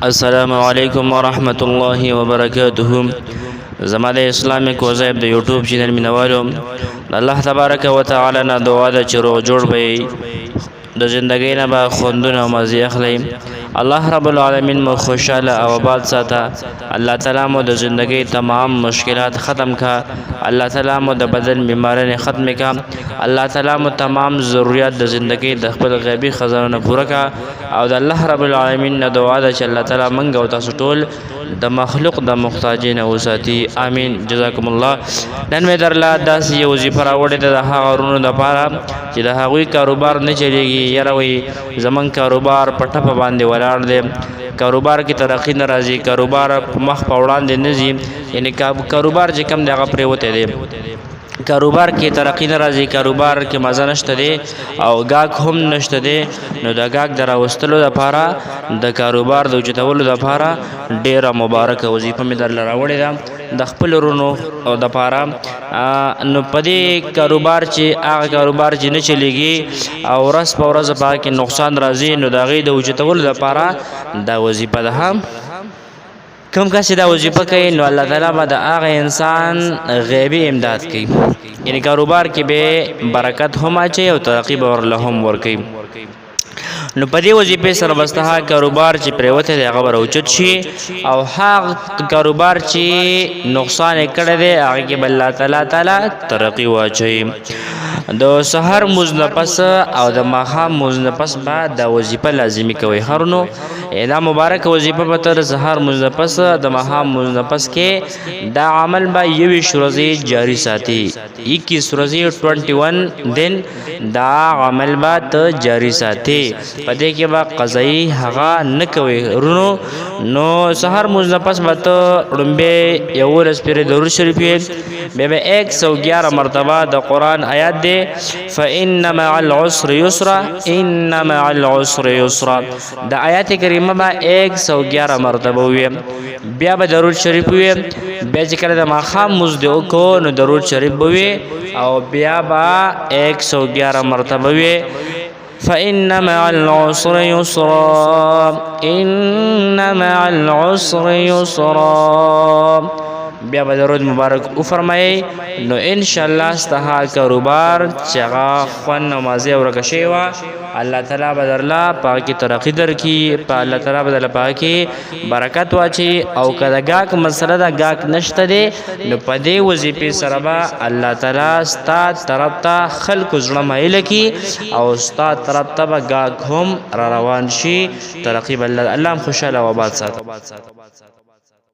السلام علیکم ورحمۃ اللہ وبرکاتہ. زما د اسلامیک وزایب د یوټیوب چینل مینوالو الله تبارک وتعالى نه دعا ده چې روغ جوړ به د ژوندګۍ نه به خوندونه او مزې اخلئ. الله رب العالمین مو خوشحاله او آباد ساته. الله تعالی مو د ژوندګۍ تمام مشکلات ختم کا. الله تعالی مو د بدن بیمارۍ ختم کا. الله تعالی مو تمام ضرورت د ژوندګۍ د خپل غیبی خزانه پوره کا. او د الله رب العالمین نه دعا ده چې الله تعالی منګ او تاسو ټول د مخلوق د محتاجین وساتي. امین. جزاکم الله. نن مې درله داسې یو وظیفه راوړې ده د هغه ورونو دپاره چې د هغوی کاروبار نه چلیږي. یاره وایي زمونږ کاروبار په ټپه باندې ولاړ دی، کاروبار کې ترقي نه راځي، کاروبار مخ په وړاندې نه ځي. یعنې کاروبار چې کوم دی هغه پرېوتی دی، کاروبار کې ترقی نه راځي، کاروبار کې مزه نشته دی او ګاګ هم نشته دی. نو د ګاګ د راوستلو دپاره د کاروبار د اوچتولو دپاره ډیره مبارکه وظیفه مې درله راوړې ده د خپل ورونو دپاره. نو په دې کاروبار چې هغه کاروبار چې نه چلیږي او ورځ په ورځ په هغه کې نقصان راځي، نو د هغې د اوچتولو دپاره دا وظیفه ده. کوم کس چې دا وظیفه کوي نو الله تعالی به د هغه انسان غیبي امداد کوي. یعنې کاروبار کې به برکت هم اچوي او ترقي به ورله هم ورکوي. نو په دې وظیفې سره بس هغه کاروبار چې پرېوتی دی هغه به راوچت شي او هغه کاروبار چې نقصان یې کړی دی هغې کې به الله تعالی ترقي واچوي. د سحر مونځ نه پس او د ماښام مونځ نه پس به دا وظیفه لازمي کوئ. هرونو دا مبارک وظیفه به ته د سحر مونځ نه پس د ماښام مونځ نه پس کې دا عمل به 21 ورځې جاري ساتي. 21 ورځې 21 دن دا عمل به ته جاري ساتي. په دې کې به قضایي هغه نه کوئ رونو. نو سحر مونځ نه پس به ته ړومبې 11 پېرې درود شریف ویې، بیا به 111 مرتبه د قرآن آیات دی فإن مع العسر یسرا إن مع العسر یسرا، د آیات کریمه به 111 مرتبه وویې. بیا به درود شریف وویې. بیا چې کله د ماښام مونځ دې وکړو نو درود شریف به وویې او بیا به 111 مرتبه وویې فإن مع العسر یسرا إن مع العسر یسرا. بیا به درود مبارک وفرمایئ. نو انشاءالله ستا کاروبار چې هغه خوند او مازې ورکه شوې وه الله تعالی به درله په هغه کې ترقي درکړي، الله تعالی به درله په هغه کې برکت واچوي. او که د ګاګ مسله ده ګاګ نشته دی نو په دې وظیفې سره به الله تعالی ستا طرف ته خلکو زړه مایله کړي او ستا طرف ته به ګاګ هم را روان شي. ترقي به الله هم خوشحاله او آباد ساتي.